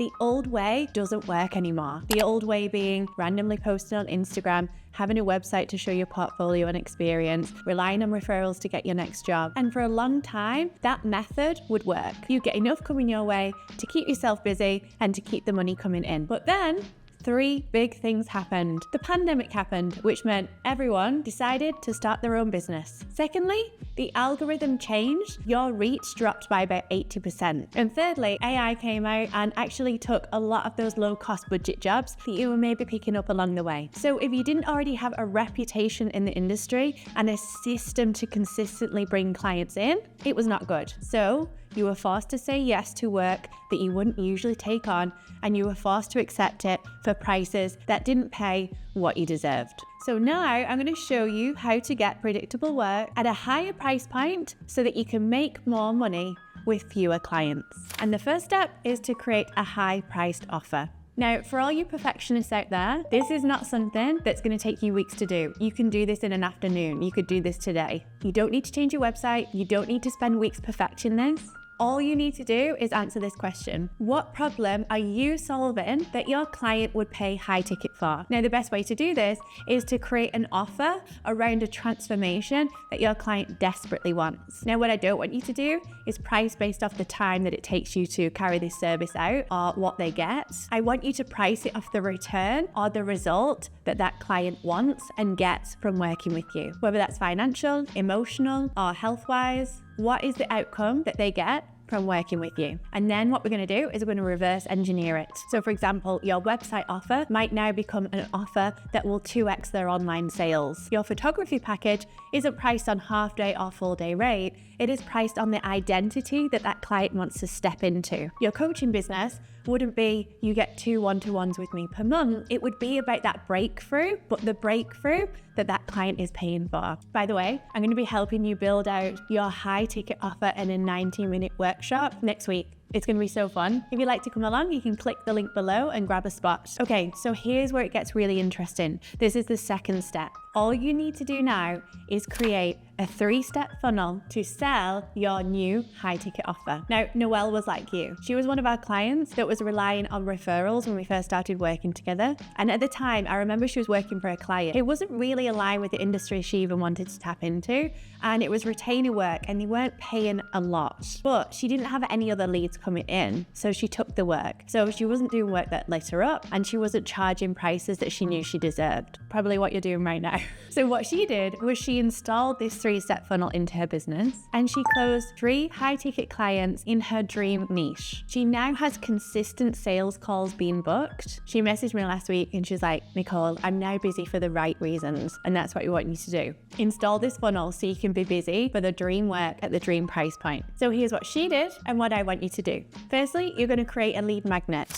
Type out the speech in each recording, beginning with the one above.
The old way doesn't work anymore. The old way being randomly posting on Instagram, having a website to show your portfolio and experience, relying on referrals to get your next job. And for a long time, that method would work. You get enough coming your way to keep yourself busy and to keep the money coming in. But then 3 big things happened. The pandemic happened, which meant everyone decided to start their own business. Secondly, the algorithm changed. Your reach dropped by about 80%. And thirdly, AI came out and actually took a lot of those low-cost budget jobs that you were maybe picking up along the way. So if you didn't already have a reputation in the industry and a system to consistently bring clients in, it was not good. So you were forced to say yes to work that you wouldn't usually take on, and you were forced to accept it for prices that didn't pay what you deserved. So now I'm going to show you how to get predictable work at a higher price point so that you can make more money with fewer clients. And the first step is to create a high-priced offer. Now, for all you perfectionists out there, this is not something that's going to take you weeks to do. You can do this in an afternoon. You could do this today. You don't need to change your website. You don't need to spend weeks perfecting this. All you need to do is answer this question. What problem are you solving that your client would pay high ticket for? Now, the best way to do this is to create an offer around a transformation that your client desperately wants. Now, what I don't want you to do is price based off the time that it takes you to carry this service out or what they get. I want you to price it off the return or the result that that client wants and gets from working with you. Whether that's financial, emotional, or health-wise, what is the outcome that they get from working with you? And then what we're going to do is we're going to reverse engineer it. So for example, your website offer might now become an offer that will 2x their online sales. Your photography package isn't priced on half day or full day rate. It is priced on the identity that that client wants to step into. Your coaching business wouldn't be you get 2 one-to-ones with me per month. It would be about that breakthrough, but the breakthrough that that client is paying for. By the way, I'm going to be helping you build out your high ticket offer in a 90-minute workshop next week. It's going to be so fun. If you'd like to come along, you can click the link below and grab a spot. Okay, so here's where it gets really interesting. This is the second step. All you need to do now is create a 3-step funnel to sell your new high ticket offer. Now, Noelle was like you. She was one of our clients that was relying on referrals when we first started working together. And at the time, I remember she was working for a client. It wasn't really aligned with the industry she even wanted to tap into. And it was retainer work and they weren't paying a lot, but she didn't have any other leads coming in. So she took the work. So she wasn't doing work that lit her up and she wasn't charging prices that she knew she deserved. Probably what you're doing right now. So what she did was she installed this 3-step funnel into her business and she closed 3 high ticket clients in her dream niche. She now has consistent sales calls being booked. She messaged me last week and she's like, Nicole, I'm now busy for the right reasons. And that's what we want you to do. Install this funnel so you can be busy for the dream work at the dream price point. So here's what she did and what I want you to do. Firstly, you're going to create a lead magnet.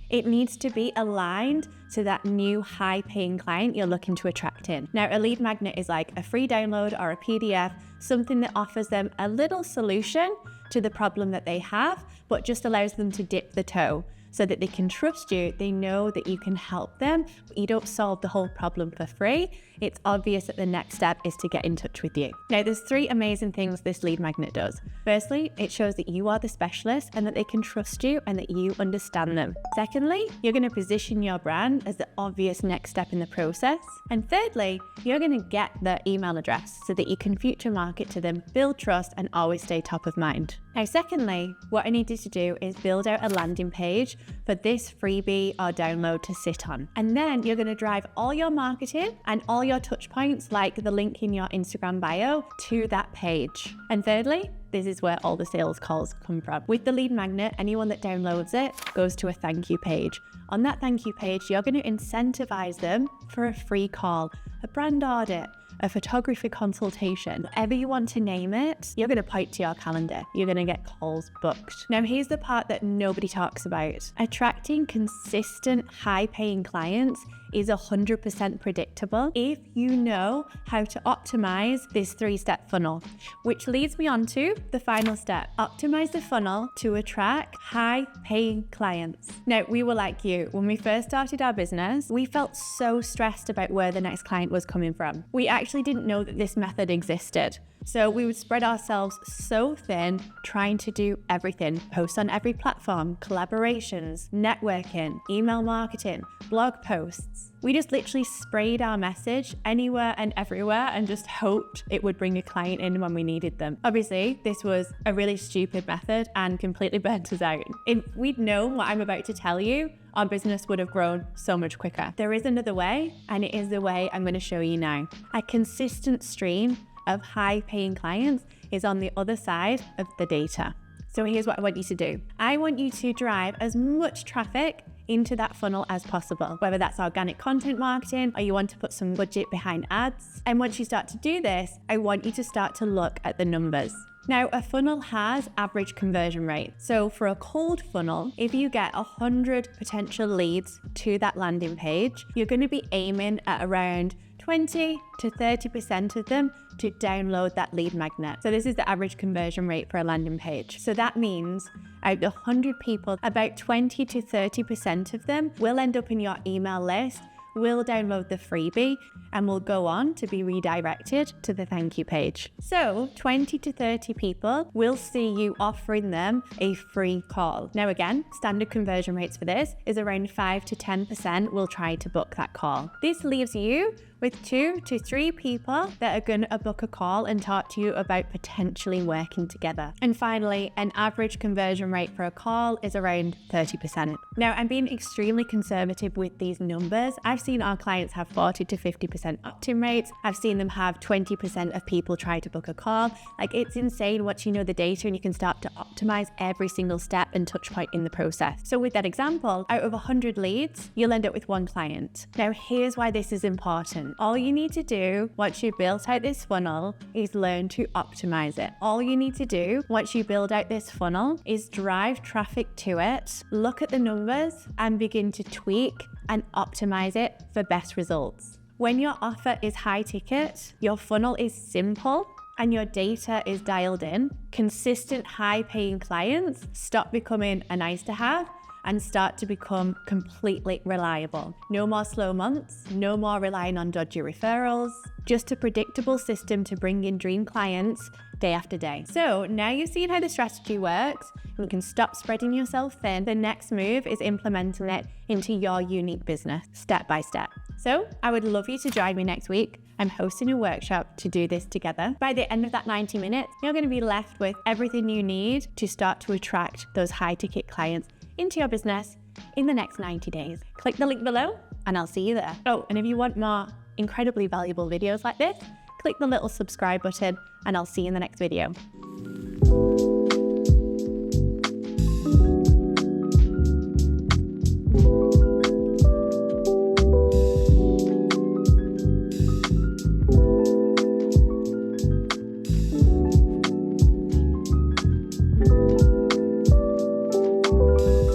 It needs to be aligned to that new high-paying client you're looking to attract in. Now, a lead magnet is like a free download or a PDF, something that offers them a little solution to the problem that they have, but just allows them to dip the toe so that they can trust you. They know that you can help them, but you don't solve the whole problem for free. It's obvious that the next step is to get in touch with you. Now, there's 3 amazing things this lead magnet does. Firstly, it shows that you are the specialist and that they can trust you and that you understand them. Secondly, you're going to position your brand as the obvious next step in the process. And thirdly, you're going to get their email address so that you can future market to them, build trust, and always stay top of mind. Now, secondly, what I need you to do is build out a landing page for this freebie or download to sit on. And then you're going to drive all your marketing and all your touch points, like the link in your Instagram bio, to that page. And thirdly, this is where all the sales calls come from. With the lead magnet, anyone that downloads it goes to a thank you page. On that thank you page, you're going to incentivize them for a free call, a brand audit, a photography consultation, whatever you want to name it. You're going to point to your calendar. You're going to get calls booked. Now, here's the part that nobody talks about. Attracting consistent, high-paying clients is 100% predictable if you know how to optimize this 3-step funnel, which leads me on to the final step. Optimize the funnel to attract high-paying clients. Now, we were like you. When we first started our business, we felt so stressed about where the next client was coming from. We actually didn't know that this method existed. So we would spread ourselves so thin trying to do everything. Post on every platform, collaborations, networking, email marketing, blog posts. We just literally sprayed our message anywhere and everywhere and just hoped it would bring a client in when we needed them. Obviously, this was a really stupid method and completely burnt us out. If we'd known what I'm about to tell you, our business would have grown so much quicker. There is another way, and it is the way I'm going to show you now. A consistent stream of high-paying clients is on the other side of the data. So here's what I want you to do. I want you to drive as much traffic into that funnel as possible, whether that's organic content marketing or you want to put some budget behind ads. And once you start to do this, I want you to start to look at the numbers. Now, a funnel has average conversion rate. So for a cold funnel, if you get 100 potential leads to that landing page, you're going to be aiming at around 20 to 30% of them to download that lead magnet. So this is the average conversion rate for a landing page. So that means out of 100 people, about 20 to 30% of them will end up in your email list, will download the freebie, and will go on to be redirected to the thank you page. So 20 to 30 people will see you offering them a free call. Now again, standard conversion rates for this is around 5 to 10% will try to book that call. This leaves you with 2 to 3 people that are going to book a call and talk to you about potentially working together. And finally, an average conversion rate for a call is around 30%. Now, I'm being extremely conservative with these numbers. I've seen our clients have 40 to 50% opt-in rates. I've seen them have 20% of people try to book a call. Like, it's insane once you know the data and you can start to optimize every single step and touch point in the process. So with that example, out of 100 leads, you'll end up with 1 client. Now, here's why this is important. All you need to do once you've built out this funnel is learn to optimize it. All you need to do once you build out this funnel is drive traffic to it, look at the numbers, and begin to tweak and optimize it for best results. When your offer is high ticket, your funnel is simple, and your data is dialed in, consistent high-paying clients stop becoming a nice to have and start to become completely reliable. No more slow months, no more relying on dodgy referrals, just a predictable system to bring in dream clients day after day. So now you've seen how the strategy works, and you can stop spreading yourself thin. The next move is implementing it into your unique business, step by step. So I would love you to join me next week. I'm hosting a workshop to do this together. By the end of that 90 minutes, you're going to be left with everything you need to start to attract those high ticket clients into your business in the next 90 days. Click the link below and I'll see you there. Oh, and if you want more incredibly valuable videos like this, click the little subscribe button and I'll see you in the next video.